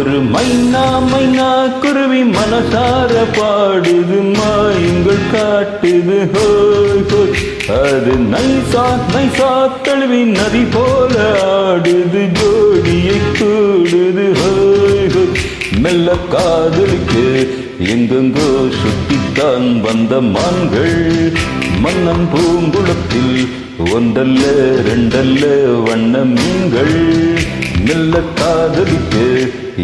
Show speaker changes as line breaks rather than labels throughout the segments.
ஒரு மைனா மைனா குருவி மனசார பாடுது மாயங்கள் காட்டுது ஹோய் ஹோய். அது நைசா நைசா தழுவி நதி போல ஆடுது ஜோடியை கூடுது ஹோய் ஹோய். மெல்ல காதலிக்கு எங்கெங்கோ சுத்தித்தான் வந்த மான்கள் மன்னன் பூங்குளத்தில் ஒன்றல்ல ரெண்டல்ல வண்ண மீன்கள். மெல்ல காதலிக்கு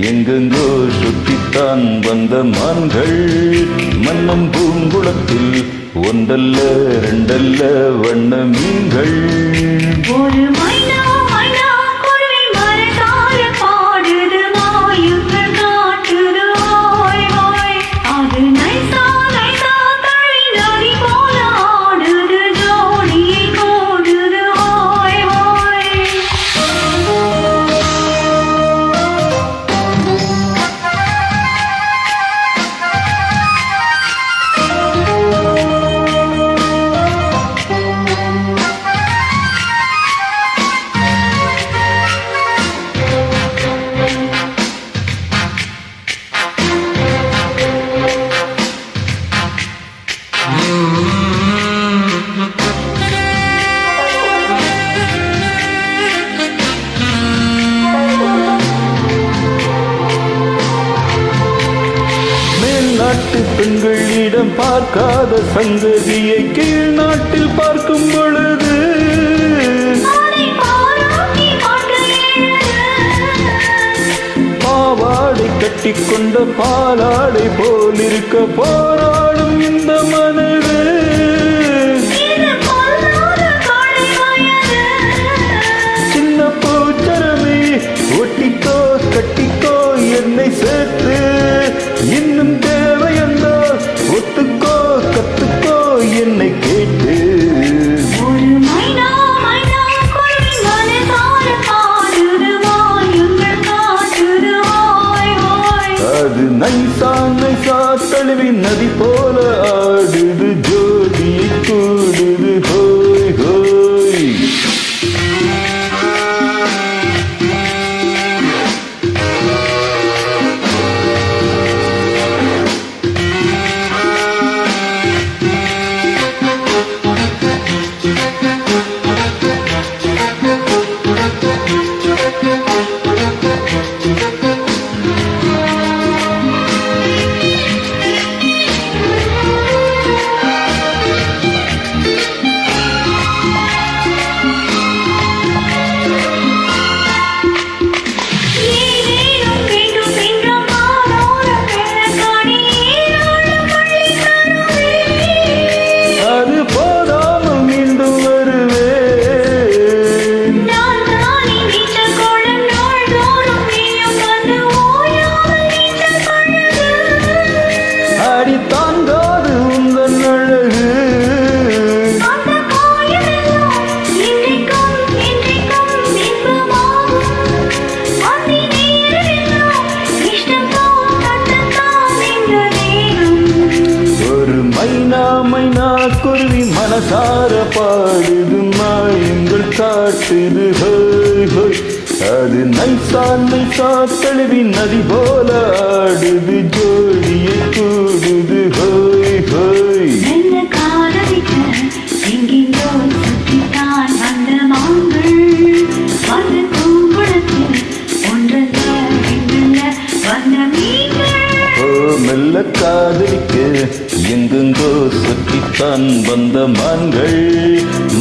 எங்கெங்கோ சுத்தித்தான் வந்த மான்கள் மன்னன் பூங்குளத்தில் ஒன்றல்ல ரெண்டல்ல வண்ண மீன்கள்.
ஒரு மைனா மைனா குருவி மனசார பாடுது மாயங்கள் காட்டுது ஹோய் ஹோய். அது நைசா நைசா தழுவி நதி போல ஆடுது ஜோடியை கூடுது ஹோய் ஹோய்.
நாட்டு பெண்களிடம் பார்க்காத சங்கதியை கீழ் நாட்டில் பார்க்கும் பொழுது பாவாடை கட்டிக்கொண்ட பாலாடை போலிருக்க போராடும் இந்த மனது. சின்ன பூச்சரமே ஒட்டிக்கோ கட்டிக்கோ என்னை சேர்த்து இன்னும் தேவையென்றால் ஒத்துக்கோ கத்துக்கோ என்னை கேட்டு.
ஒரு மைனா மைனா குருவி மனசார பாடுது மாயங்கள் காட்டுது ஹோய் ஹோய்.
அது நைசா நைசா தழுவி நதி போல ஆடுது ஜோடியை கூடுது ஹோய் ஹோய். மைனா மைனா குருவி மனசார பாடுது மாயங்கள் காட்டுது ஹோய் ஹோய். அது நைசா நைசா தழுவி நதி போல ஆடுது ஜோடியை கூடுது ஹோய் ஹோய்.
மெல்ல காதலிக்க எங்கெங்கோ சுத்தித்தான் வந்த மான்கள் வந்து பூங்குளத்தில் ஒன்றல்ல ரெண்டல்ல வந்த மீன்கள்.
மெல்ல காதலிக்க எங்கெங்கோ சுற்றித்தான் வந்த மான்கள்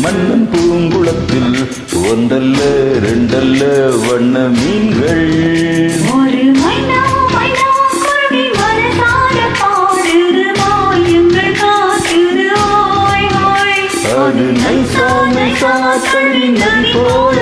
மன்னன் பூங்குளத்தில் ஒன்றல்ல ரெண்டல்ல வண்ண மீன்கள்.
ஒரு மைனா மைனா குருவி மனசார பாடுது மாயங்கள் காட்டுது ஹோய் ஹோய்.
அது நைசா நைசா தழுவி நதி போல